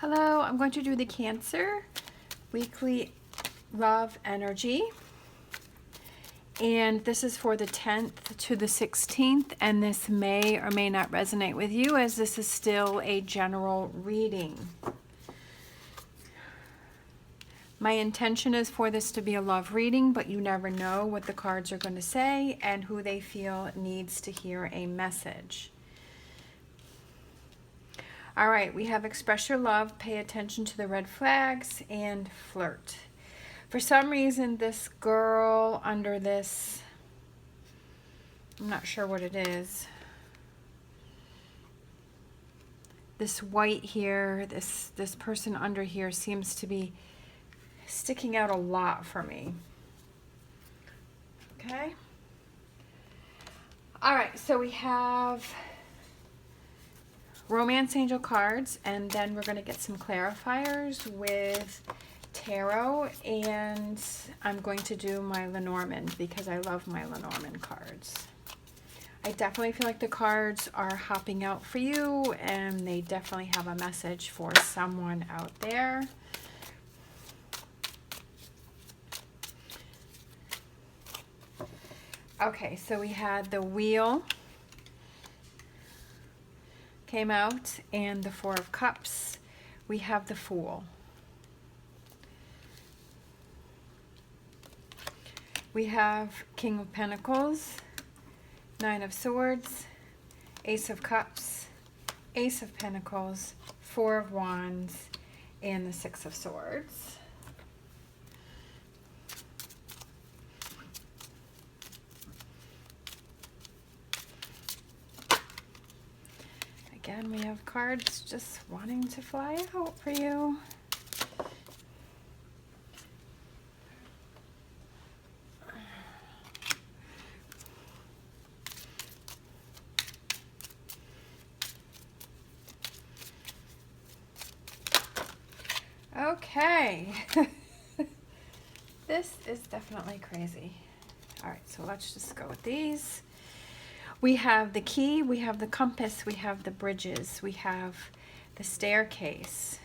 Hello, I'm going to do the Cancer weekly love energy. And this is for the 10th to the 16th, and this may or may not resonate with you as this is still a general reading. My intention is for this to be a love reading, but you never know what the cards are going to say and who they feel needs to hear a message. All right, we have express your love, pay attention to the red flags, and flirt. For some reason, this girl under this, I'm not sure what it is. This white here, this person under here seems to be sticking out a lot for me. Okay. All right, so we have Romance Angel cards, and then we're going to get some clarifiers with tarot, and I'm going to do my Lenormand because I love my Lenormand cards. I definitely feel like the cards are hopping out for you, and they definitely have a message for someone out there. Okay, so we had the Wheel came out, and the Four of Cups. We have the Fool. We have King of Pentacles, Nine of Swords, Ace of Cups, Ace of Pentacles, Four of Wands, and the Six of Swords. Again, we have cards just wanting to fly out for you. Okay. This is definitely crazy. All right, so let's just go with these. We have the key, we have the compass, we have the bridges, we have the staircase,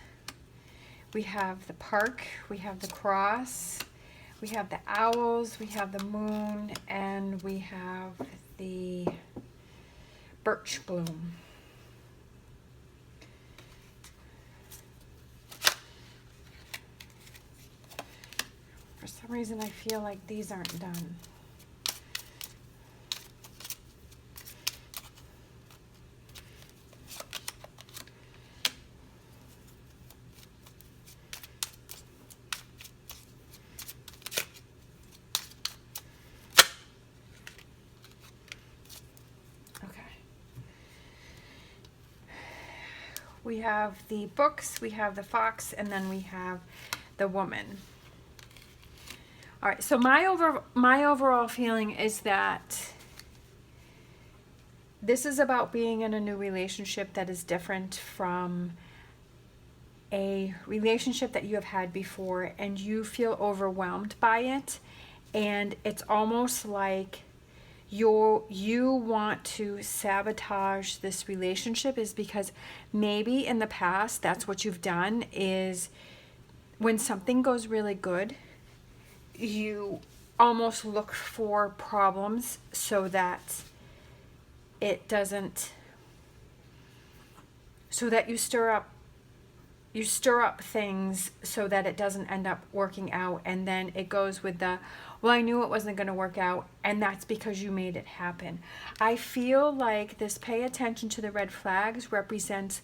we have the park, we have the cross, we have the owls, we have the moon, and we have the birch bloom. For some reason, I feel like these aren't done. We have the books, we have the fox, and then we have the woman. All right, so my overall feeling is that this is about being in a new relationship that is different from a relationship that you have had before, and you feel overwhelmed by it, and it's almost like you want to sabotage this relationship is because maybe in the past that's what you've done is when something goes really good, you almost look for problems so that it doesn't, so that you stir up things so that it doesn't end up working out, and then it goes with the, well, I knew it wasn't going to work out, and that's because you made it happen. I feel like this pay attention to the red flags represents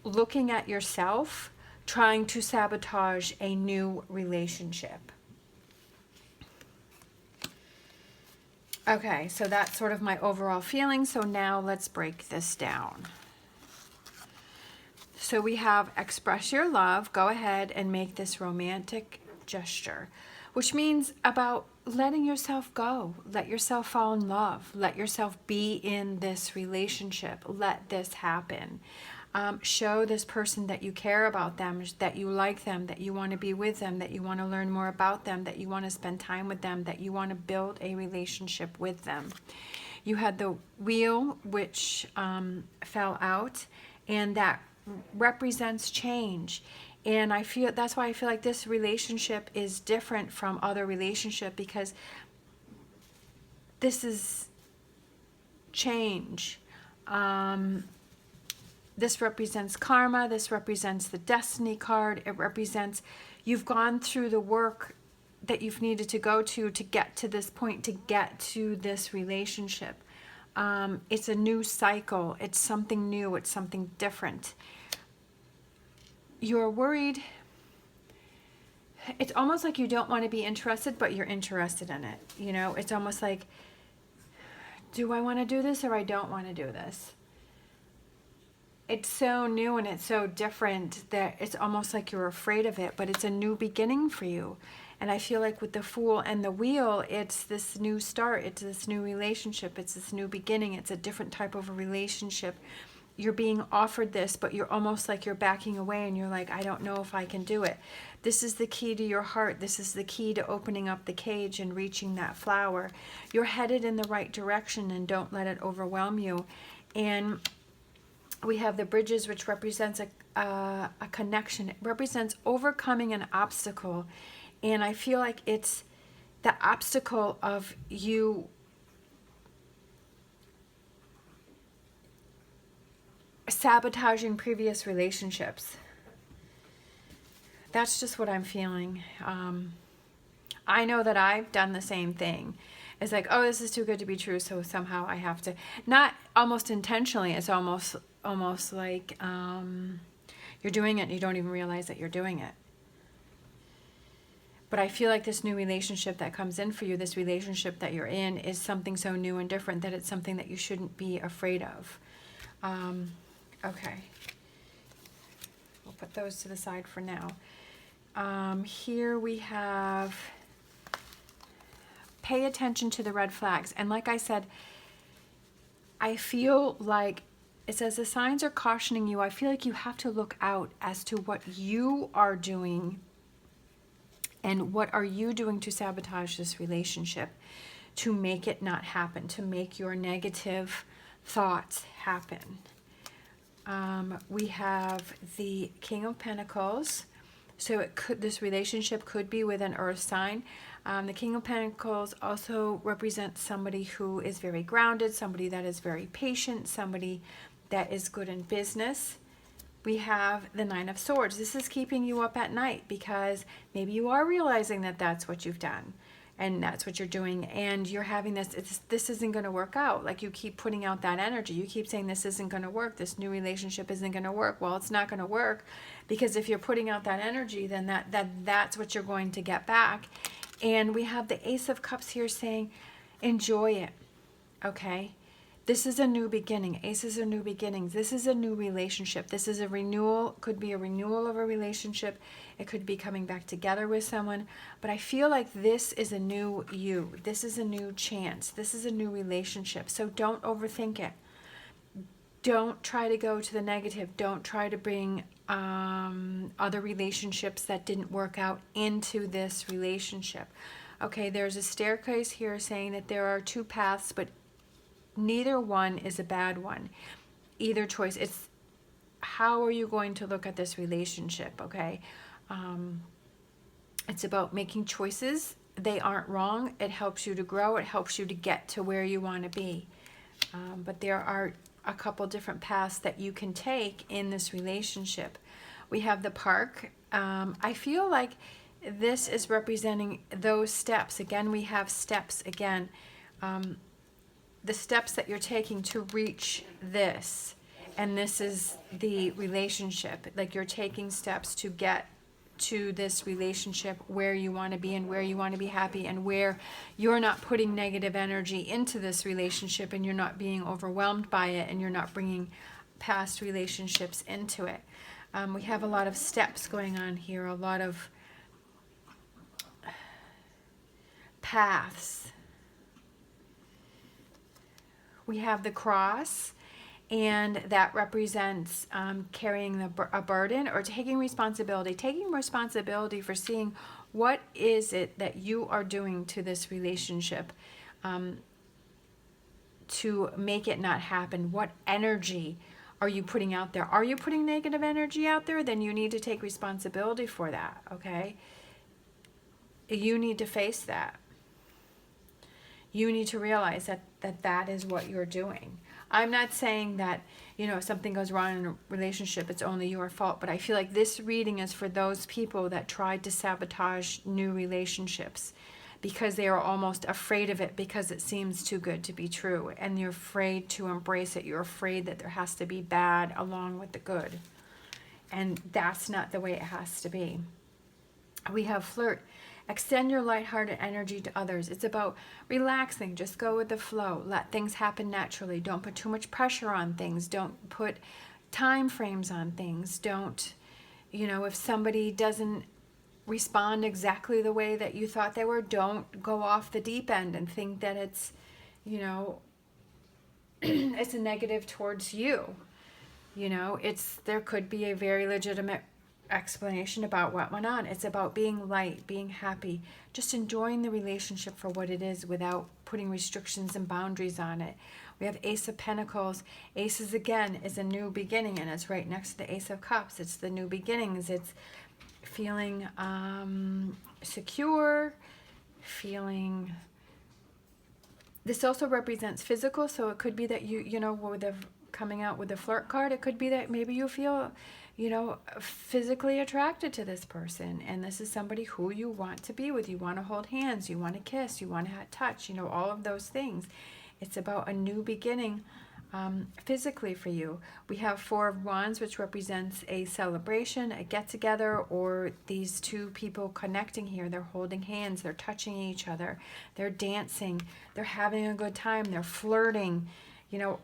looking at yourself, trying to sabotage a new relationship. Okay, so that's sort of my overall feeling. So now let's break this down. So we have express your love. Go ahead and make this romantic gesture, which means about letting yourself go. Let yourself fall in love. Let yourself be in this relationship. Let this happen. Show this person that you care about them, that you like them, that you want to be with them, that you want to learn more about them, that you want to spend time with them, that you want to build a relationship with them. You had the wheel, which fell out, and that represents change. And that's why I feel like this relationship is different from other relationship, because this is change. This represents karma. This represents the destiny card. It represents you've gone through the work that you've needed to go to get to this point, to get to this relationship. It's a new cycle. It's something new. It's something different. You're worried. It's almost like you don't want to be interested, but you're interested in it. You know, it's almost like, do I want to do this or I don't want to do this? It's so new and it's so different that it's almost like you're afraid of it, but it's a new beginning for you. And I feel like with the Fool and the Wheel, it's this new start. It's this new relationship. It's this new beginning. It's a different type of a relationship. You're being offered this, but you're almost like you're backing away and you're like, I don't know if I can do it. This is the key to your heart. This is the key to opening up the cage and reaching that flower. You're headed in the right direction, and don't let it overwhelm you. And we have the Bridges, which represents a connection. It represents overcoming an obstacle. And I feel like it's the obstacle of you sabotaging previous relationships. That's just what I'm feeling. I know that I've done the same thing. It's like, oh, this is too good to be true, so somehow I have to, not almost intentionally, it's almost like you're doing it and you don't even realize that you're doing it. But I feel like this new relationship that comes in for you, this relationship that you're in, is something so new and different that it's something that you shouldn't be afraid of. Okay. We'll put those to the side for now. Here we have, pay attention to the red flags. And like I said, I feel like it says the signs are cautioning you. I feel like you have to look out as to what you are doing and what are you doing to sabotage this relationship, to make it not happen, to make your negative thoughts happen. We have the King of Pentacles. So this relationship could be with an earth sign. The King of Pentacles also represents somebody who is very grounded, somebody that is very patient, somebody that is good in business. We have the Nine of Swords. This is keeping you up at night because maybe you are realizing that that's what you've done and that's what you're doing, and you're having this isn't going to work out. Like, you keep putting out that energy. You keep saying this isn't going to work. This new relationship isn't going to work. Well, it's not going to work, because if you're putting out that energy, then that's what you're going to get back. And we have the Ace of Cups here saying, enjoy it. Okay? This is a new beginning. Aces are new beginnings. This is a new relationship. This is a renewal. Could be a renewal of a relationship. It could be coming back together with someone. But I feel like this is a new you. This is a new chance. This is a new relationship. So don't overthink it. Don't try to go to the negative. Don't try to bring other relationships that didn't work out into this relationship. Okay, there's a staircase here saying that there are two paths, but neither one is a bad one. Either choice. It's how are you going to look at this relationship, okay? It's about making choices. They aren't wrong. It helps you to grow. It helps you to get to where you want to be. But there are a couple different paths that you can take in this relationship. We have the park. I feel like this is representing those steps. Again, we have steps again. The steps that you're taking to reach this. And this is the relationship. Like, you're taking steps to get to this relationship where you want to be and where you want to be happy, and where you're not putting negative energy into this relationship, and you're not being overwhelmed by it, and you're not bringing past relationships into it. We have a lot of steps going on here, a lot of paths. We have the cross, and that represents carrying a burden or taking responsibility for seeing what is it that you are doing to this relationship to make it not happen. What energy are you putting out there? Are you putting negative energy out there? Then you need to take responsibility for that, okay? You need to face that. You need to realize that is what you're doing. I'm not saying that, if something goes wrong in a relationship, it's only your fault, but I feel like this reading is for those people that tried to sabotage new relationships because they are almost afraid of it because it seems too good to be true, and you're afraid to embrace it. You're afraid that there has to be bad along with the good, and that's not the way it has to be. We have flirt. Extend your lighthearted energy to others. It's about relaxing. Just go with the flow. Let things happen naturally. Don't put too much pressure on things. Don't put time frames on things. Don't, if somebody doesn't respond exactly the way that you thought they were, don't go off the deep end and think that it's, it's a negative towards you. There could be a very legitimate explanation about what went on. It's about being light, being happy, just enjoying the relationship for what it is without putting restrictions and boundaries on it. We have Ace of Pentacles. Aces, again, is a new beginning, and it's right next to the Ace of Cups. It's the new beginnings. It's feeling secure, feeling... This also represents physical, so it could be that with the coming out with the flirt card, it could be that maybe you feel physically attracted to this person, and this is somebody who you want to be with. You want to hold hands, you want to kiss, you want to touch, all of those things. It's about a new beginning physically for you. We have Four of Wands, which represents a celebration, a get-together, or these two people connecting here. They're holding hands, they're touching each other, they're dancing, they're having a good time, they're flirting,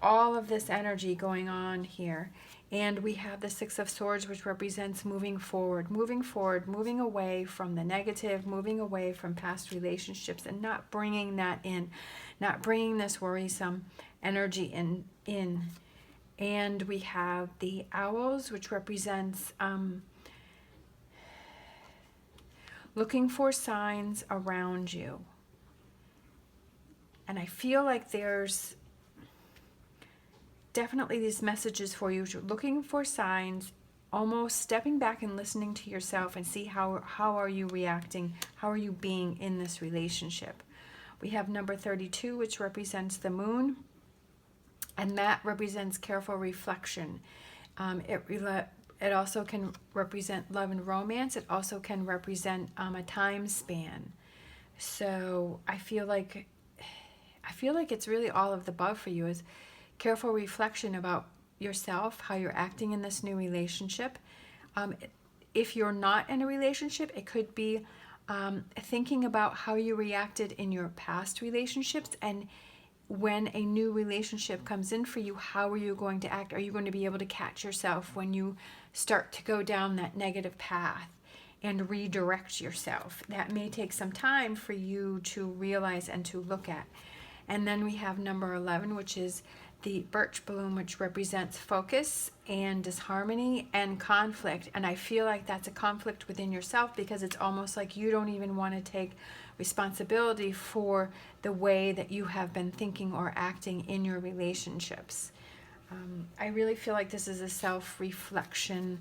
all of this energy going on here. And we have the Six of Swords, which represents moving forward, moving away from the negative, moving away from past relationships, and not bringing that in, not bringing this worrisome energy in. And we have the Owls, which represents looking for signs around you. And I feel like there's definitely these messages for you. You're looking for signs, almost stepping back and listening to yourself and see how are you reacting, how are you being in this relationship. We have number 32, which represents the Moon, and that represents careful reflection. It also can represent love and romance. It also can represent a time span. So I feel like it's really all of the above for you. Is careful reflection about yourself, how you're acting in this new relationship. If you're not in a relationship, it could be thinking about how you reacted in your past relationships, and when a new relationship comes in for you, how are you going to act? Are you going to be able to catch yourself when you start to go down that negative path and redirect yourself? That may take some time for you to realize and to look at. And then we have number 11, which is the birch bloom, which represents focus and disharmony and conflict. And I feel like that's a conflict within yourself, because it's almost like you don't even want to take responsibility for the way that you have been thinking or acting in your relationships. I really feel like this is a self-reflection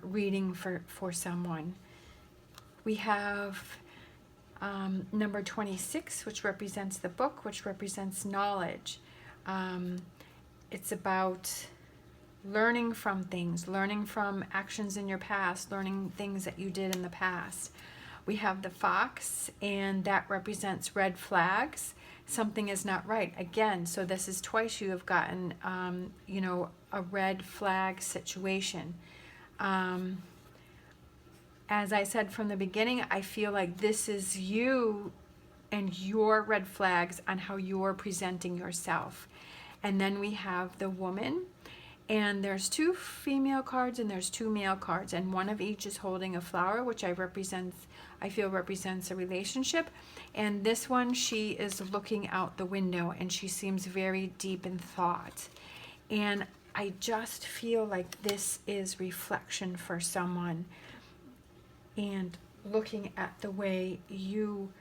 reading for someone. We have number 26, which represents the book, which represents knowledge. It's about learning from things, learning from actions in your past, learning things that you did in the past. We have the fox, and that represents red flags. Something is not right. Again, so this is twice you have gotten, a red flag situation. As I said from the beginning, I feel like this is you and your red flags on how you're presenting yourself. And then we have the woman, and there's two female cards and there's two male cards, and one of each is holding a flower, which I feel represents a relationship. And this one, she is looking out the window, and she seems very deep in thought. And I just feel like this is reflection for someone, and looking at the way you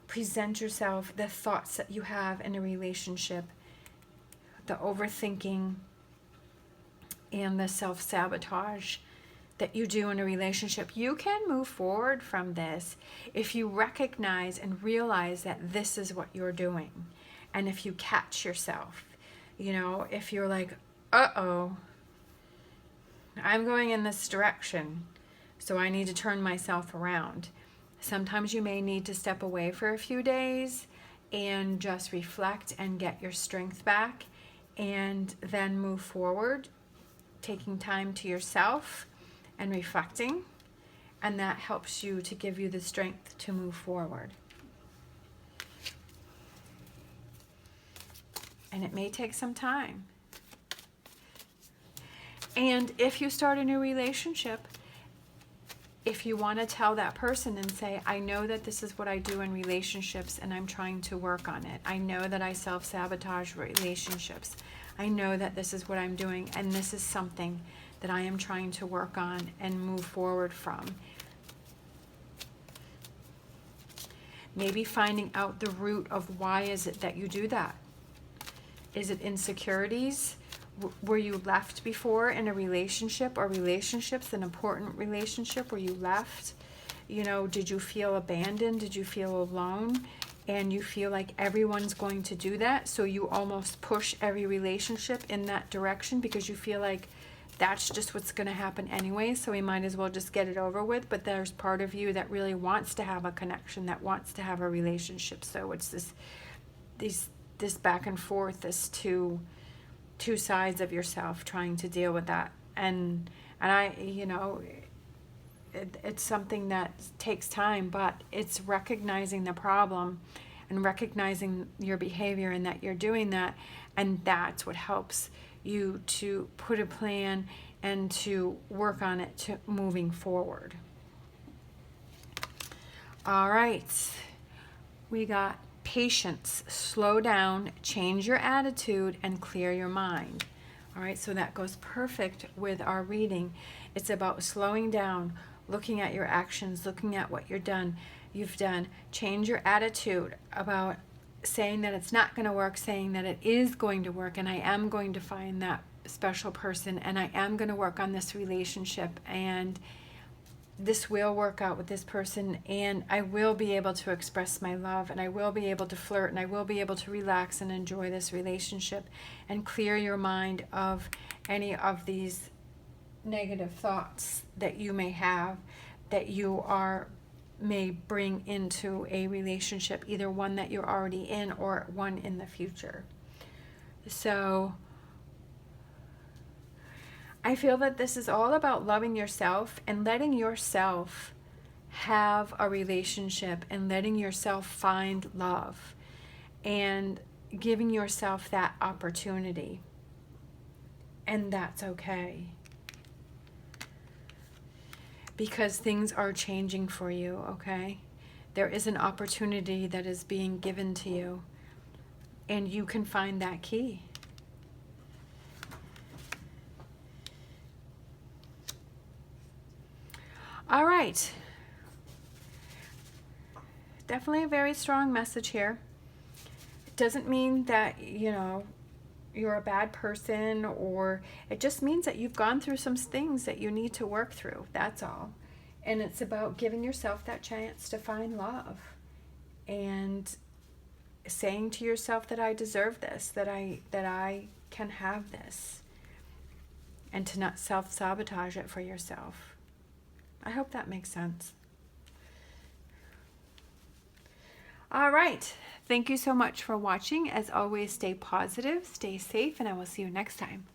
present yourself, the thoughts that you have in a relationship, the overthinking, and the self-sabotage that you do in a relationship. You can move forward from this if you recognize and realize that this is what you're doing. And if you catch yourself, you know, if you're like, uh-oh, I'm going in this direction, so I need to turn myself around. Sometimes you may need to step away for a few days and just reflect and get your strength back, and then move forward, taking time to yourself and reflecting, and that helps you to give you the strength to move forward. And it may take some time. And if you start a new relationship, if you want to tell that person and say, I know that this is what I do in relationships and I'm trying to work on it. I know that I self-sabotage relationships. I know that this is what I'm doing, and this is something that I am trying to work on and move forward from. Maybe finding out the root of why is it that you do that. Is it insecurities? Were you left before in a relationship or relationships, an important relationship where you left? You know, did you feel abandoned? Did you feel alone? And you feel like everyone's going to do that, so you almost push every relationship in that direction because you feel like that's just what's going to happen anyway, so we might as well just get it over with. But there's part of you that really wants to have a connection, that wants to have a relationship. So it's this back and forth, this two sides of yourself trying to deal with that. And I, you know, it's something that takes time, but it's recognizing the problem and recognizing your behavior and that you're doing that, and that's what helps you to put a plan and to work on it to moving forward. All right, we got patience, slow down, change your attitude, and clear your mind. All right, so that goes perfect with our reading. It's about slowing down, looking at your actions, looking at what you've done, change your attitude about saying that it's not going to work, saying that it is going to work, and I am going to find that special person, and I am going to work on this relationship, and this will work out with this person, and I will be able to express my love, and I will be able to flirt, and I will be able to relax and enjoy this relationship, and clear your mind of any of these negative thoughts that you may have, that you may bring into a relationship, either one that you're already in or one in the future. So I feel that this is all about loving yourself and letting yourself have a relationship and letting yourself find love and giving yourself that opportunity. And that's okay. Because things are changing for you, okay? There is an opportunity that is being given to you, and you can find that key. All right. Definitely a very strong message here. It doesn't mean that, you know, you're a bad person, or it just means that you've gone through some things that you need to work through. That's all. And it's about giving yourself that chance to find love and saying to yourself that I deserve this, that I can have this, and to not self-sabotage it for yourself. I hope that makes sense. All right. Thank you so much for watching. As always, stay positive, stay safe, and I will see you next time.